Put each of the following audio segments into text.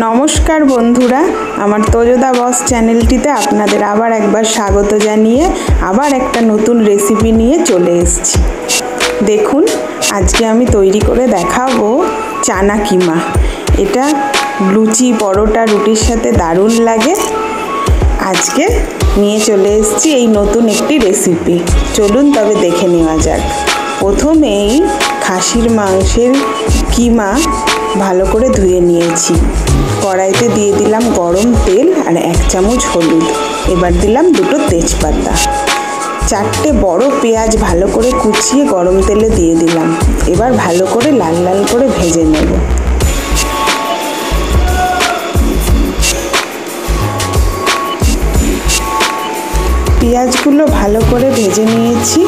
নমস্কার বন্ধুরা, আমার তোজোদা বস চ্যানেলটিতে আপনাদের আবার একবার স্বাগত জানিয়ে আবার একটা নতুন রেসিপি নিয়ে চলে এসেছি। দেখুন, আজকে আমি তৈরি করে দেখাবো চানা কিমা। এটা লুচি, পরোটা, রুটির সাথে দারুণ লাগে। আজকে নিয়ে চলে এসেছি এই নতুন একটি রেসিপি। চলুন তবে দেখে নেওয়া যাক। প্রথমেই খাসির মাংসের কিমা ভালো করে ধুয়ে নিয়েছি। কড়াইতে দিয়ে দিলাম গরম তেল আর 1 চামচ হলুদ। এবার দিলাম 2টো তেজপাতা। 4টে বড় পেঁয়াজ ভালো করে কুচিয়ে গরম তেলে দিয়ে দিলাম। এবার ভালো করে লাল লাল করে ভেজে নেব। পেঁয়াজগুলো ভালো করে ভেজে নিয়েছি।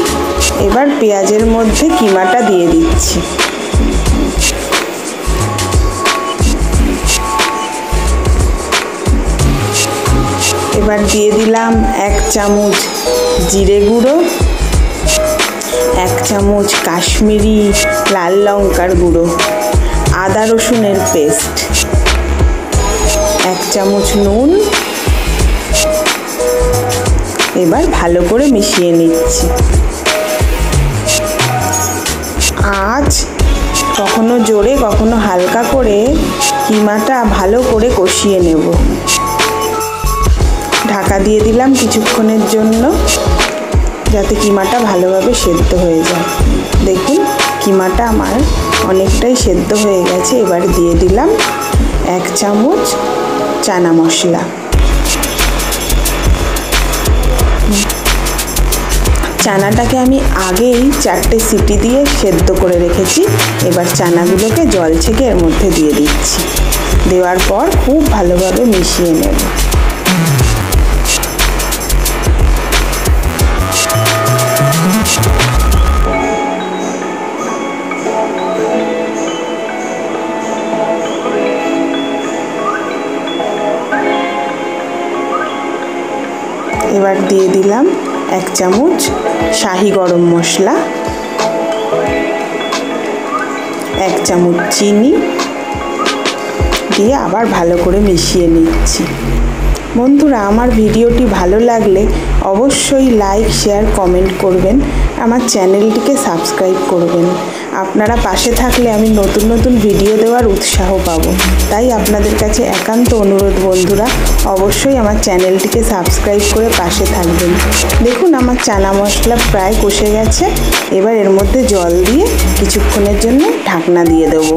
এবার পেঁয়াজের মধ্যে কিমাটা দিয়ে দিচ্ছি। এবার দিয়ে দিলাম 1 চামচ জিরে গুঁড়ো, 1 চামচ কাশ্মীরি লাল লঙ্কার গুঁড়ো, আদা রসুনের পেস্ট, 1 চামচ নুন। এবার ভালো করে মিশিয়ে নিচ্ছি। আঁচ কখনো জোরে কখনো হালকা করে কিমাটা ভালো করে কষিয়ে নেব। ঢাকা দিয়ে দিলাম কিছুক্ষণের জন্য, যাতে কিমাটা ভালোভাবে সেদ্ধ হয়ে যায়। দেখুন, কিমাটা আমার অনেকটাই সেদ্ধ হয়ে গেছে। এবার দিয়ে দিলাম 1 চামচ চানা মশলা। চানাটাকে আমি আগেই 4টে সিটি দিয়ে সেদ্ধ করে রেখেছি। এবার চানাগুলোকে জল ছেঁকে এর মধ্যে দিয়ে দিচ্ছি। দেওয়ার পর খুব ভালোভাবে মিশিয়ে নেব। এবার দিয়ে দিলাম 1 চামচ শাহি গরম মশলা, 1 চামচ চিনি দিয়ে আবার ভালো করে মিশিয়ে নিচ্ছি। বন্ধুরা, আমার ভিডিওটি ভালো লাগলে অবশ্যই লাইক, শেয়ার, কমেন্ট করবেন। আমার চ্যানেলটিকে সাবস্ক্রাইব করবেন। আপনারা পাশে থাকলে আমি নতুন নতুন ভিডিও দেওয়ার উৎসাহ পাবো। তাই আপনাদের কাছে একান্ত অনুরোধ বন্ধুরা, অবশ্যই আমার চ্যানেলটিকে সাবস্ক্রাইব করে পাশে থাকবেন। দেখুন, আমার চানা মশলা প্রায় কষে গেছে। এবার এর মধ্যে জল দিয়ে কিছুক্ষণের জন্য ঢাকনা দিয়ে দেবো।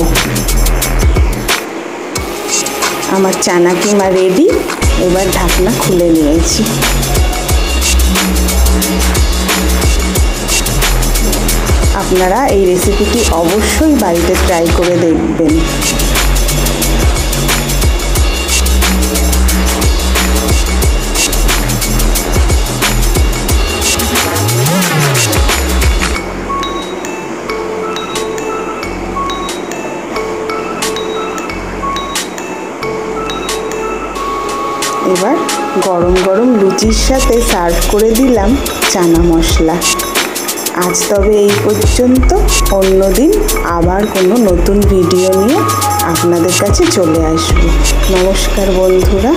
আমার চানা কিমা রেডি। এবার ঢাকনা খুলে নিয়েছি। আপনারা এই রেসিপিটি অবশ্যই বাড়িতে ট্রাই করে দেখবেন। এবার গরম গরম লুচির সাথে সার্ভ করে দিলাম চানা মশলা। আজ তবে এই পর্যন্ত। অন্যদিন আবার কোনো নতুন ভিডিও নিয়ে আপনাদের কাছে চলে আসব। নমস্কার বন্ধুরা।